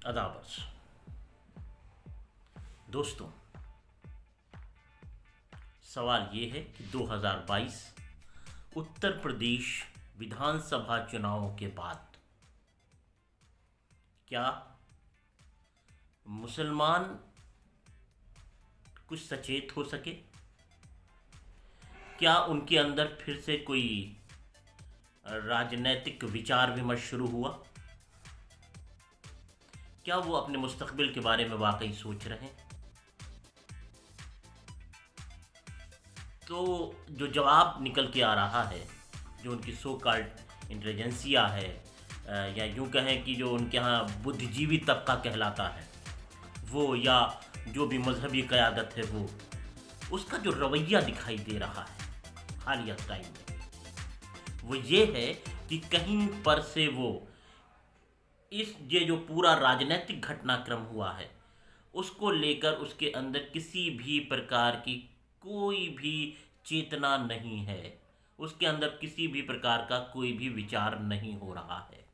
अदावर्स दोस्तों, सवाल ये है कि 2022 उत्तर प्रदेश विधानसभा चुनावों के बाद क्या मुसलमान कुछ सचेत हो सके? क्या उनके अंदर फिर से कोई राजनैतिक विचार विमर्श शुरू हुआ? क्या वो अपने मुस्तकबिल के बारे में वाकई सोच रहे हैं? तो जो जवाब निकल के आ रहा है, जो उनकी सो कॉल्ड इंटेलिजेंसिया है, या यूं कहें कि जो उनके यहाँ बुद्धिजीवी तबका कहलाता है वो, या जो भी मजहबी क़यादत है वो, उसका जो रवैया दिखाई दे रहा है हालिया टाइम में, वो ये है कि कहीं पर से वो ये जो पूरा राजनीतिक घटनाक्रम हुआ है उसको लेकर उसके अंदर किसी भी प्रकार की कोई भी चेतना नहीं है, उसके अंदर किसी भी प्रकार का कोई भी विचार नहीं हो रहा है।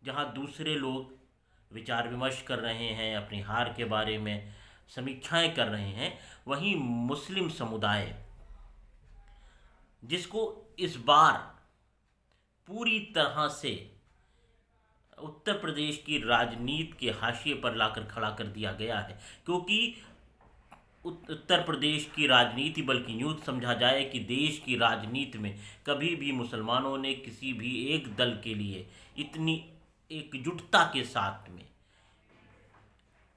जहाँ दूसरे लोग विचार विमर्श कर रहे हैं, अपनी हार के बारे में समीक्षाएं कर रहे हैं, वहीं मुस्लिम समुदाय, जिसको इस बार पूरी तरह से उत्तर प्रदेश की राजनीति के हाशिए पर लाकर खड़ा कर दिया गया है, क्योंकि उत्तर प्रदेश की राजनीति, बल्कि यूँ समझा जाए कि देश की राजनीति में कभी भी मुसलमानों ने किसी भी एक दल के लिए इतनी एकजुटता के साथ में,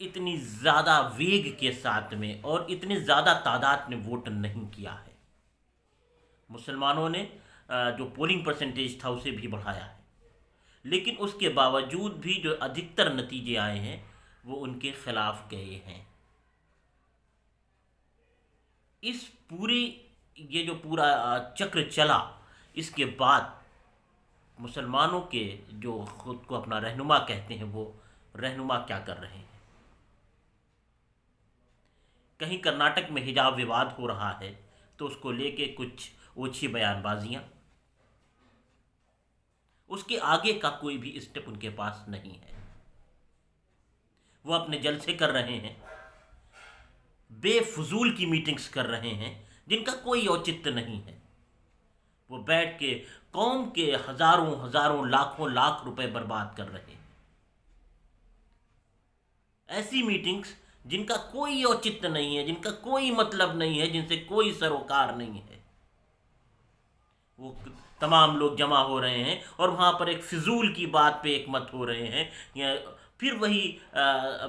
इतनी ज़्यादा वेग के साथ में और इतनी ज़्यादा तादाद में वोट नहीं किया है। मुसलमानों ने जो पोलिंग परसेंटेज था उसे भी बढ़ाया है, लेकिन उसके बावजूद भी जो अधिकतर नतीजे आए हैं वो उनके खिलाफ गए हैं। इस पूरी ये जो पूरा चक्र चला, इसके बाद मुसलमानों के जो खुद को अपना रहनुमा कहते हैं, वो रहनुमा क्या कर रहे हैं? कहीं कर्नाटक में हिजाब विवाद हो रहा है तो उसको लेके कुछ ओछी बयानबाजियां, उसके आगे का कोई भी स्टेप उनके पास नहीं है। वो अपने जलसे कर रहे हैं, बेफजूल की मीटिंग्स कर रहे हैं जिनका कोई औचित्य नहीं है। वो बैठ के कौम के हजारों हजारों लाखों लाख रुपए बर्बाद कर रहे हैं। ऐसी मीटिंग्स जिनका कोई औचित्य नहीं है, जिनका कोई मतलब नहीं है, जिनसे कोई सरोकार नहीं है, वो तमाम लोग जमा हो रहे हैं और वहाँ पर एक फिजूल की बात पे एक मत हो रहे हैं, या फिर वही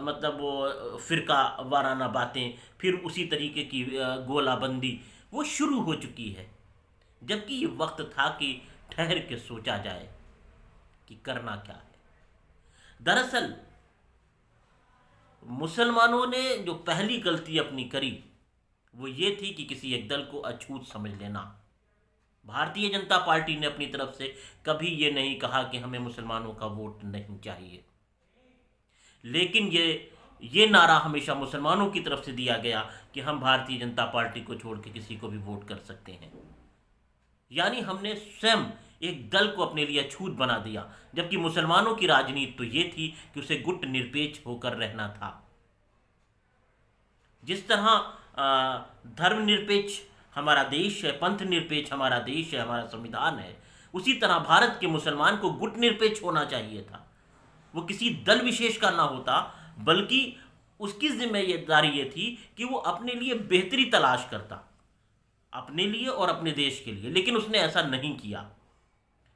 मतलब वो फिरका वाराना बातें, फिर उसी तरीके की गोलाबंदी वो शुरू हो चुकी है। जबकि ये वक्त था कि ठहर के सोचा जाए कि करना क्या है। दरअसल मुसलमानों ने जो पहली गलती अपनी करी वो ये थी कि किसी एक दल को अछूत समझ लेना। भारतीय जनता पार्टी ने अपनी तरफ से कभी ये नहीं कहा कि हमें मुसलमानों का वोट नहीं चाहिए, लेकिन ये नारा हमेशा मुसलमानों की तरफ से दिया गया कि हम भारतीय जनता पार्टी को छोड़ के किसी को भी वोट कर सकते हैं। यानी हमने स्वयं एक दल को अपने लिए अछूत बना दिया, जबकि मुसलमानों की राजनीति तो ये थी कि उसे गुट निरपेक्ष होकर रहना था। जिस तरह धर्मनिरपेक्ष हमारा देश है, पंथ निरपेक्ष हमारा देश है, हमारा संविधान है, उसी तरह भारत के मुसलमान को गुट निरपेक्ष होना चाहिए था। वो किसी दल विशेष का ना होता, बल्कि उसकी जिम्मेदारी ये थी कि वो अपने लिए बेहतरी तलाश करता, अपने लिए और अपने देश के लिए। लेकिन उसने ऐसा नहीं किया।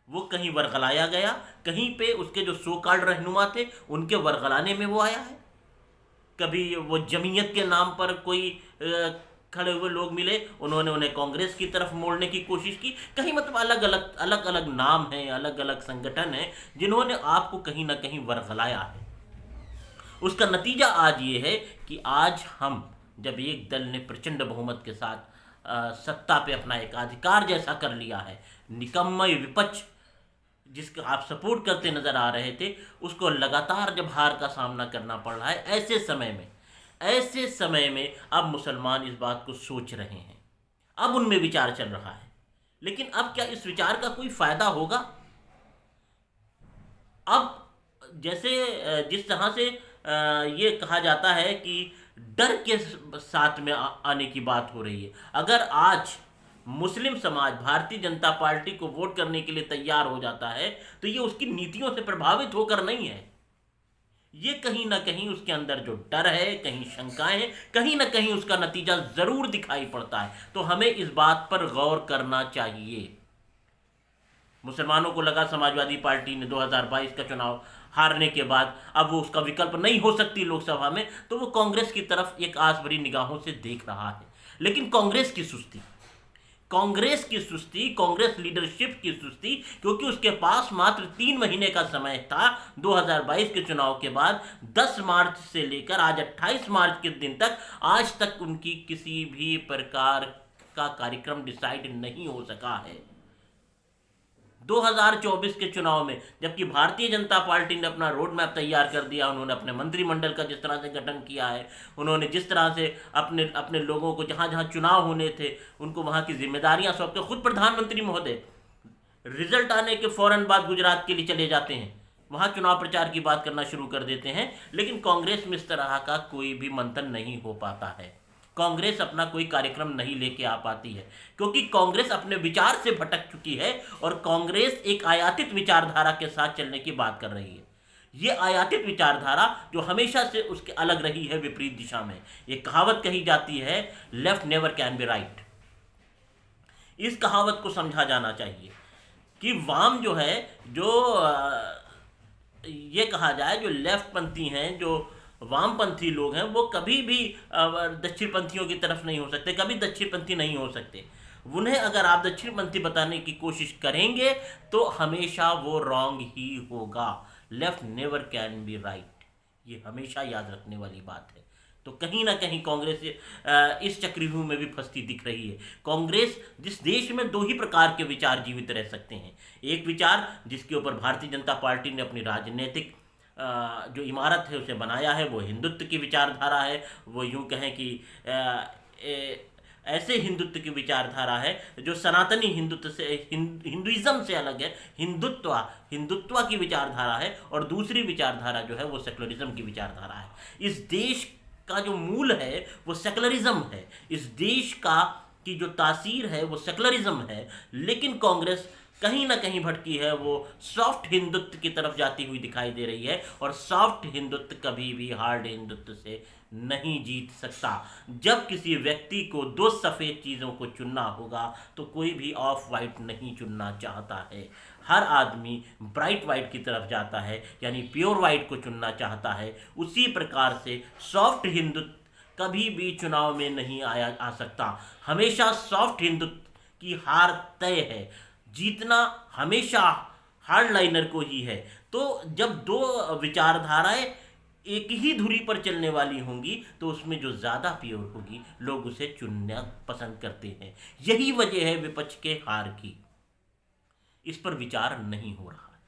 वो कहीं वरगलाया गया, कहीं पे उसके जो सो कॉल्ड रहनुमा थे उनके वरगलाने में वो आया है। कभी वो जमीयत के नाम पर कोई खड़े हुए लोग मिले, उन्होंने उन्हें कांग्रेस की तरफ मोड़ने की कोशिश की। कहीं मतलब अलग अलग नाम हैं, अलग अलग संगठन हैं जिन्होंने आपको कहीं ना कहीं वरगलाया है। उसका नतीजा आज ये है कि आज हम जब एक दल ने प्रचंड बहुमत के साथ सत्ता पे अपना एकाधिकार जैसा कर लिया है, निकम्मा विपक्ष जिसका आप सपोर्ट करते नजर आ रहे थे, उसको लगातार जब हार का सामना करना पड़ रहा है, ऐसे समय में अब मुसलमान इस बात को सोच रहे हैं, अब उनमें विचार चल रहा है। लेकिन अब क्या इस विचार का कोई फायदा होगा? अब जैसे जिस तरह से ये कहा जाता है कि डर के साथ में आने की बात हो रही है। अगर आज मुस्लिम समाज भारतीय जनता पार्टी को वोट करने के लिए तैयार हो जाता है तो ये उसकी नीतियों से प्रभावित होकर नहीं है, ये कहीं ना कहीं उसके अंदर जो डर है, कहीं शंकाएं हैं, कहीं ना कहीं उसका नतीजा जरूर दिखाई पड़ता है। तो हमें इस बात पर गौर करना चाहिए। मुसलमानों को लगा समाजवादी पार्टी ने 2022 का चुनाव हारने के बाद अब वो उसका विकल्प नहीं हो सकती लोकसभा में, तो वो कांग्रेस की तरफ एक आस भरी निगाहों से देख रहा है। लेकिन कांग्रेस की सुस्ती, कांग्रेस लीडरशिप की सुस्ती, क्योंकि उसके पास मात्र 3 महीने का समय था 2022 के चुनाव के बाद। 10 मार्च से लेकर आज 28 मार्च के दिन तक, आज तक उनकी किसी भी प्रकार का कार्यक्रम डिसाइड नहीं हो सका है। 2024 के चुनाव में जबकि भारतीय जनता पार्टी ने अपना रोड मैप तैयार कर दिया, उन्होंने अपने मंत्रिमंडल का जिस तरह से गठन किया है, उन्होंने जिस तरह से अपने अपने लोगों को जहां जहां चुनाव होने थे उनको वहां की जिम्मेदारियां सौंप के, खुद प्रधानमंत्री महोदय रिजल्ट आने के फौरन बाद गुजरात के लिए चले जाते हैं, वहां चुनाव प्रचार की बात करना शुरू कर देते हैं। लेकिन कांग्रेस में इस तरह का कोई भी मंथन नहीं हो पाता है। कांग्रेस अपना कोई कार्यक्रम नहीं लेके आ पाती है, क्योंकि कांग्रेस अपने विचार से भटक चुकी है और कांग्रेस एक आयातित विचारधारा के साथ चलने की बात कर रही है। ये आयातित विचारधारा जो हमेशा से उसके अलग रही है, विपरीत दिशा में। ये कहावत कही जाती है, left never can be right. इस कहावत को समझा जाना चाहिए कि वाम जो है, जो ये कहा जाए जो लेफ्ट पंथी हैं, जो वामपंथी लोग हैं, वो कभी भी दक्षिणपंथियों की तरफ नहीं हो सकते, कभी दक्षिणपंथी नहीं हो सकते। उन्हें अगर आप दक्षिणपंथी बताने की कोशिश करेंगे तो हमेशा वो रॉन्ग ही होगा। Left never can be right, ये हमेशा याद रखने वाली बात है। तो कहीं ना कहीं कांग्रेस इस चक्रव्यूह में भी फंसती दिख रही है। कांग्रेस, जिस देश में 2 ही प्रकार के विचार जीवित रह सकते हैं, एक विचार जिसके ऊपर भारतीय जनता पार्टी ने अपनी राजनीतिक जो इमारत है उसे बनाया है, वो हिंदुत्व की विचारधारा है। वो यूं कहें कि ऐसे हिंदुत्व की विचारधारा है जो सनातनी हिंदुत्व से, हिंदुइज्म से अलग है। हिंदुत्व की विचारधारा है, और दूसरी विचारधारा जो है वो सेकुलरिज्म की विचारधारा है। इस देश का जो मूल है वो सेकुलरिज्म है, इस देश का की जो तासीर है वो सेकुलरिज्म है। लेकिन कांग्रेस कहीं ना कहीं भटकी है, वो सॉफ्ट हिंदुत्व की तरफ जाती हुई दिखाई दे रही है, और सॉफ्ट हिंदुत्व कभी भी हार्ड हिंदुत्व से नहीं जीत सकता। जब किसी व्यक्ति को 2 सफ़ेद चीज़ों को चुनना होगा तो कोई भी ऑफ वाइट नहीं चुनना चाहता है। हर आदमी ब्राइट वाइट की तरफ जाता है, यानी प्योर वाइट को चुनना चाहता है। उसी प्रकार से सॉफ्ट हिंदुत्व कभी भी चुनाव में नहीं आ सकता। हमेशा सॉफ्ट हिंदुत्व की हार तय है, जीतना हमेशा हार्डलाइनर को ही है। तो जब 2 विचारधाराएं एक ही धुरी पर चलने वाली होंगी तो उसमें जो ज़्यादा प्योर होगी लोग उसे चुनना पसंद करते हैं। यही वजह है विपक्ष के हार की। इस पर विचार नहीं हो रहा है।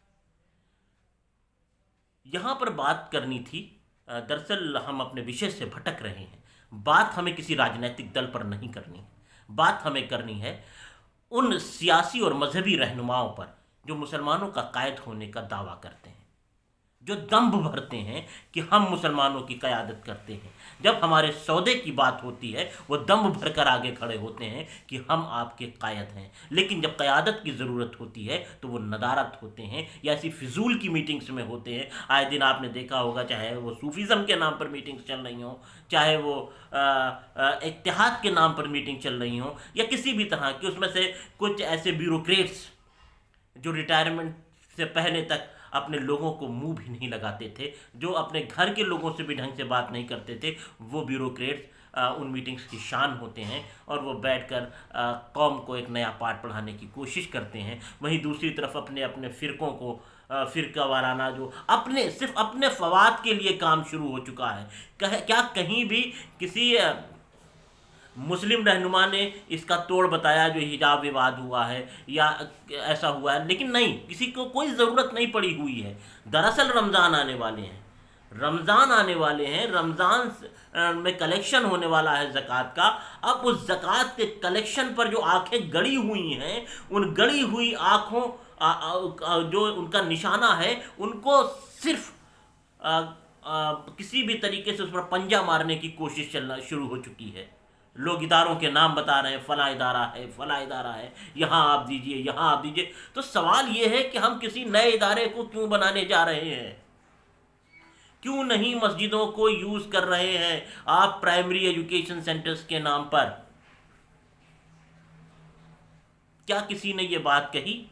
यहां पर बात करनी थी, दरअसल हम अपने विषय से भटक रहे हैं। बात हमें किसी राजनीतिक दल पर नहीं करनी है, बात हमें करनी है उन सियासी और मजहबी रहनुमाओं पर जो मुसलमानों का कायद होने का दावा करते हैं, जो दंभ भरते हैं कि हम मुसलमानों की क़यादत करते हैं। जब हमारे सौदे की बात होती है वो दंभ भरकर आगे खड़े होते हैं कि हम आपके कायद हैं, लेकिन जब क़यादत की ज़रूरत होती है तो वो नदारत होते हैं या ऐसी फिजूल की मीटिंग्स में होते हैं। आए दिन आपने देखा होगा, चाहे वो सूफीज़म के नाम पर मीटिंग्स चल रही हों, चाहे वो इत्तेहाद के नाम पर मीटिंग चल रही हों, या किसी भी तरह की, उसमें से कुछ ऐसे ब्यूरोक्रेट्स जो रिटायरमेंट से पहले तक अपने लोगों को मुंह भी नहीं लगाते थे, जो अपने घर के लोगों से भी ढंग से बात नहीं करते थे, वो ब्यूरोक्रेट्स उन मीटिंग्स की शान होते हैं और वो बैठकर कौम को एक नया पाठ पढ़ाने की कोशिश करते हैं। वहीं दूसरी तरफ अपने अपने फ़िरक़ों को फ़िरका वाराना जो सिर्फ अपने फ़वाद के लिए काम शुरू हो चुका है। क्या कहीं भी किसी मुस्लिम रहनुमा ने इसका तोड़ बताया जो हिजाब विवाद हुआ है या ऐसा हुआ है? लेकिन नहीं, किसी को कोई ज़रूरत नहीं पड़ी हुई है। दरअसल रमज़ान आने वाले हैं, रमज़ान में कलेक्शन होने वाला है ज़कात का। अब उस ज़कात के कलेक्शन पर जो आंखें गड़ी हुई हैं, उन गड़ी हुई आँखों जो उनका निशाना है, उनको सिर्फ किसी भी तरीके से उस पर पंजा मारने की कोशिश चलना शुरू हो चुकी है। लोग इदारों के नाम बता रहे हैं, फला इदारा है, फला इदारा है, यहाँ आप दीजिए, यहाँ आप दीजिए। तो सवाल ये है कि हम किसी नए इदारे को क्यों बनाने जा रहे हैं? क्यों नहीं मस्जिदों को यूज कर रहे हैं आप प्राइमरी एजुकेशन सेंटर्स के नाम पर? क्या किसी ने ये बात कही?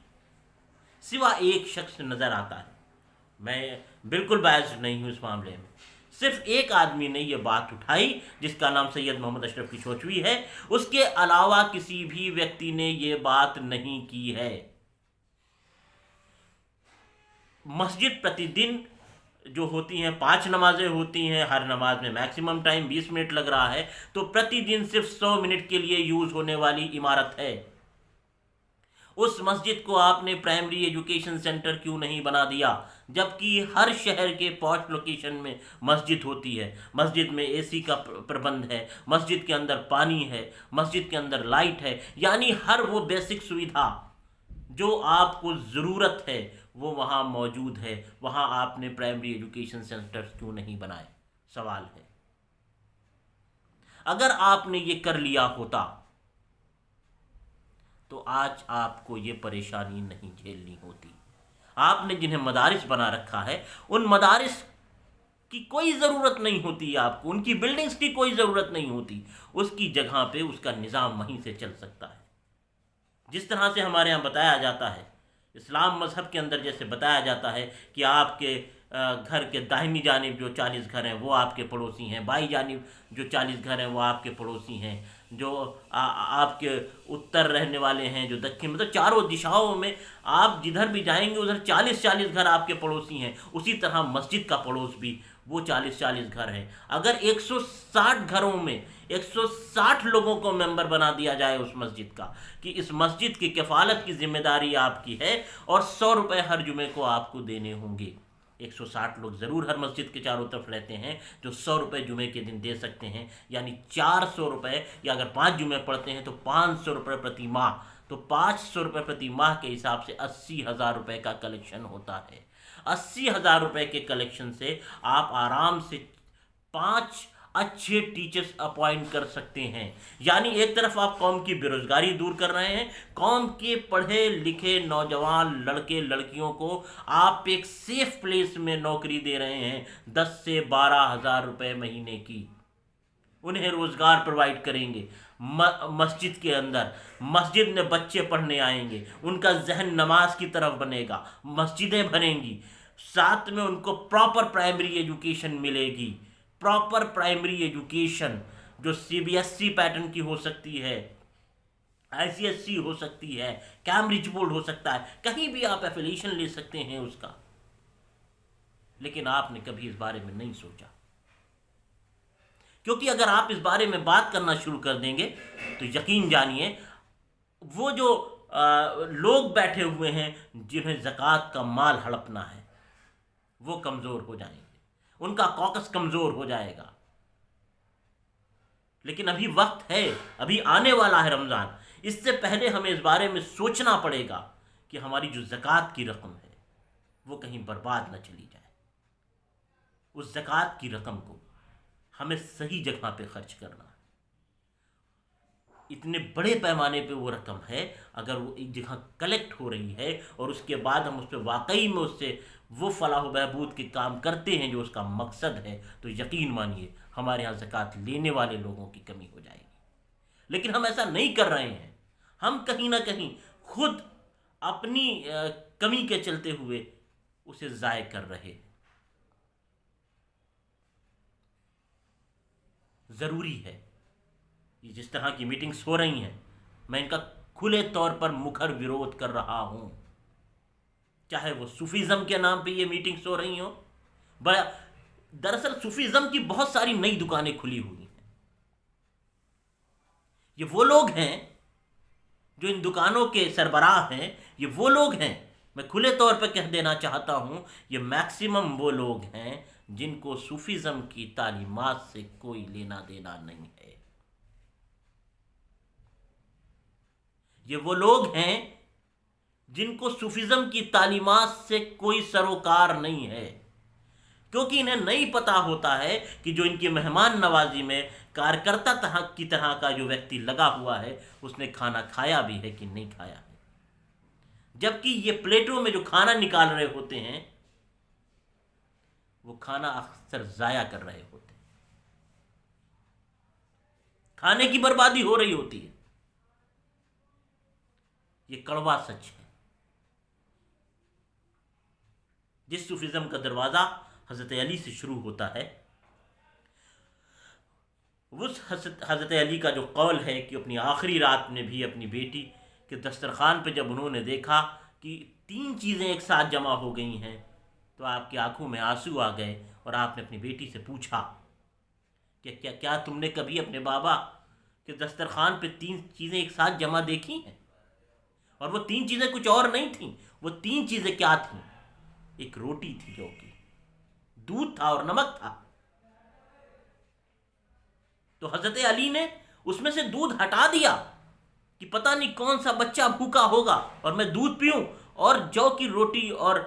सिवा एक शख्स नजर आता है, मैं बिल्कुल बायस्ड नहीं हूं इस मामले में, सिर्फ एक आदमी ने यह बात उठाई जिसका नाम सैयद मोहम्मद अशरफ किशोचवी है। उसके अलावा किसी भी व्यक्ति ने यह बात नहीं की है। मस्जिद प्रतिदिन जो होती हैं 5 नमाजें होती हैं, हर नमाज में मैक्सिमम टाइम 20 मिनट लग रहा है, तो प्रतिदिन सिर्फ 100 मिनट के लिए यूज होने वाली इमारत है। उस मस्जिद को आपने प्राइमरी एजुकेशन सेंटर क्यों नहीं बना दिया? जबकि हर शहर के पॉश लोकेशन में मस्जिद होती है, मस्जिद में एसी का प्रबंध है, मस्जिद के अंदर पानी है, मस्जिद के अंदर लाइट है, यानी हर वो बेसिक सुविधा जो आपको ज़रूरत है वो वहाँ मौजूद है। वहाँ आपने प्राइमरी एजुकेशन सेंटर्स क्यों नहीं बनाए? सवाल है। अगर आपने ये कर लिया होता तो आज आपको ये परेशानी नहीं झेलनी होती। आपने जिन्हें मदारिस बना रखा है उन मदारिस की कोई ज़रूरत नहीं होती, आपको उनकी बिल्डिंग्स की कोई ज़रूरत नहीं होती। उसकी जगह पे उसका निज़ाम वहीं से चल सकता है। जिस तरह से हमारे यहाँ बताया जाता है, इस्लाम मज़हब के अंदर जैसे बताया जाता है कि आपके घर के दाहिनी जानिब जो 40 घर हैं वो आपके पड़ोसी हैं, बाई जानिब जो 40 घर हैं वो आपके पड़ोसी हैं, जो आपके उत्तर रहने वाले हैं, जो दक्षिण, मतलब चारों दिशाओं में आप जिधर भी जाएंगे उधर 40-40 घर आपके पड़ोसी हैं। उसी तरह मस्जिद का पड़ोस भी वो 40-40 घर हैं। अगर 160 घरों में 160 लोगों को मेंबर बना दिया जाए उस मस्जिद का कि इस मस्जिद की किफ़ालत की जिम्मेदारी आपकी है और 100 रुपये हर जुमे को आपको देने होंगे। 160 लोग ज़रूर हर मस्जिद के चारों तरफ रहते हैं जो 100 रुपये जुमे के दिन दे सकते हैं, यानी 400 रुपये, या अगर 5 जुमे पढ़ते हैं तो 500 रुपये प्रति माह। तो 500 रुपये प्रति माह के हिसाब से 80,000 रुपये का कलेक्शन होता है। 80,000 रुपये के कलेक्शन से आप आराम से 5 अच्छे टीचर्स अपॉइंट कर सकते हैं। यानी एक तरफ आप कौम की बेरोजगारी दूर कर रहे हैं, कौम के पढ़े लिखे नौजवान लड़के लड़कियों को आप एक सेफ प्लेस में नौकरी दे रहे हैं 10 से 12,000 रुपये महीने की। उन्हें रोजगार प्रोवाइड करेंगे मस्जिद के अंदर, मस्जिद में बच्चे पढ़ने आएंगे, उनका जहन नमाज की तरफ बनेगा, मस्जिदें बनेंगी, साथ में उनको प्रॉपर प्राइमरी एजुकेशन मिलेगी। प्रॉपर प्राइमरी एजुकेशन जो सीबीएसई पैटर्न की हो सकती है, आईसीएसई हो सकती है, कैम्ब्रिज बोर्ड हो सकता है, कहीं भी आप एफिलिएशन ले सकते हैं उसका। लेकिन आपने कभी इस बारे में नहीं सोचा, क्योंकि अगर आप इस बारे में बात करना शुरू कर देंगे तो यकीन जानिए वो जो लोग बैठे हुए हैं जिन्हें ज़कात का माल हड़पना है वो कमज़ोर हो जाएंगे, उनका कॉकस कमज़ोर हो जाएगा। लेकिन अभी वक्त है, अभी आने वाला है रमज़ान। इससे पहले हमें इस बारे में सोचना पड़ेगा कि हमारी जो ज़कात की रकम है वो कहीं बर्बाद न चली जाए। उस ज़कात की रकम को हमें सही जगह पे खर्च करना है। इतने बड़े पैमाने पे वो रकम है, अगर वो एक जगह कलेक्ट हो रही है और उसके बाद हम उस पर वाकई में उससे वो फलाह बहबूद के काम करते हैं जो उसका मकसद है, तो यकीन मानिए हमारे यहाँ ज़कात लेने वाले लोगों की कमी हो जाएगी। लेकिन हम ऐसा नहीं कर रहे हैं। हम कहीं ना कहीं खुद अपनी कमी के चलते हुए उसे ज़ाय कर रहे हैं। ज़रूरी है ये जिस तरह की मीटिंग्स हो रही हैं, मैं इनका खुले तौर पर मुखर विरोध कर रहा हूँ। चाहे वो सूफीज़म के नाम पे ये मीटिंग्स हो रही हो, बड़ा दरअसल सूफीज़म की बहुत सारी नई दुकानें खुली हुई हैं। ये वो लोग हैं जो इन दुकानों के सरबराह हैं, ये वो लोग हैं, मैं खुले तौर पर कह देना चाहता हूँ, ये मैक्सिमम वो लोग हैं जिनको सूफीज़म की तालीमात से कोई लेना देना नहीं है। ये वो लोग हैं जिनको सूफीज़म की तालीमात से कोई सरोकार नहीं है। क्योंकि इन्हें नहीं पता होता है कि जो इनकी मेहमान नवाजी में कार्यकर्ता की तरह का जो व्यक्ति लगा हुआ है उसने खाना खाया भी है कि नहीं खाया है। जबकि ये प्लेटों में जो खाना निकाल रहे होते हैं वो खाना अक्सर जाया कर रहे होते हैं, खाने की बर्बादी हो रही होती है। ये कड़वा सच है। जिस सूफिज्म का दरवाजा हजरत अली से शुरू होता है, उस हजरत अली का जो कौल है कि अपनी आखिरी रात में भी अपनी बेटी के दस्तरखान पे जब उन्होंने देखा कि 3 चीज़ें एक साथ जमा हो गई हैं तो आपकी आंखों में आंसू आ गए और आपने अपनी बेटी से पूछा कि क्या क्या तुमने कभी अपने बाबा के दस्तरखान पे 3 चीज़ें एक साथ जमा देखी हैं? और वो 3 चीज़ें कुछ और नहीं थीं। वो 3 चीज़ें क्या थीं? एक रोटी थी जो कि दूध था और नमक था। तो हजरत अली ने उसमें से दूध हटा दिया कि पता नहीं कौन सा बच्चा भूखा होगा और मैं दूध पीऊं, और जौ की रोटी और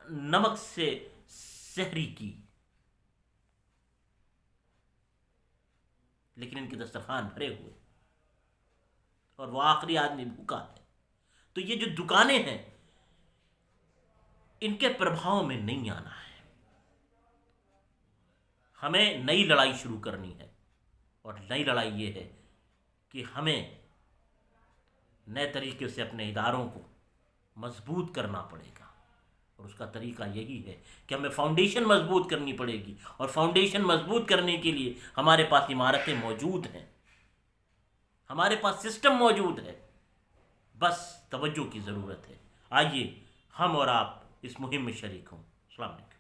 नमक से सहरी की। लेकिन इनके दस्तरखान भरे हुए और वो आखिरी आदमी भूखा है। तो ये जो दुकानें हैं इनके प्रभाव में नहीं आना है। हमें नई लड़ाई शुरू करनी है और नई लड़ाई ये है कि हमें नए तरीके से अपने इदारों को मजबूत करना पड़ेगा। और उसका तरीका यही है कि हमें फाउंडेशन मजबूत करनी पड़ेगी, और फाउंडेशन मजबूत करने के लिए हमारे पास इमारतें मौजूद हैं, हमारे पास सिस्टम मौजूद है, बस तवज्जो की ज़रूरत है। आइए हम और आप इस मुहिम में शरीक हों। अस्सलाम वालेकुम।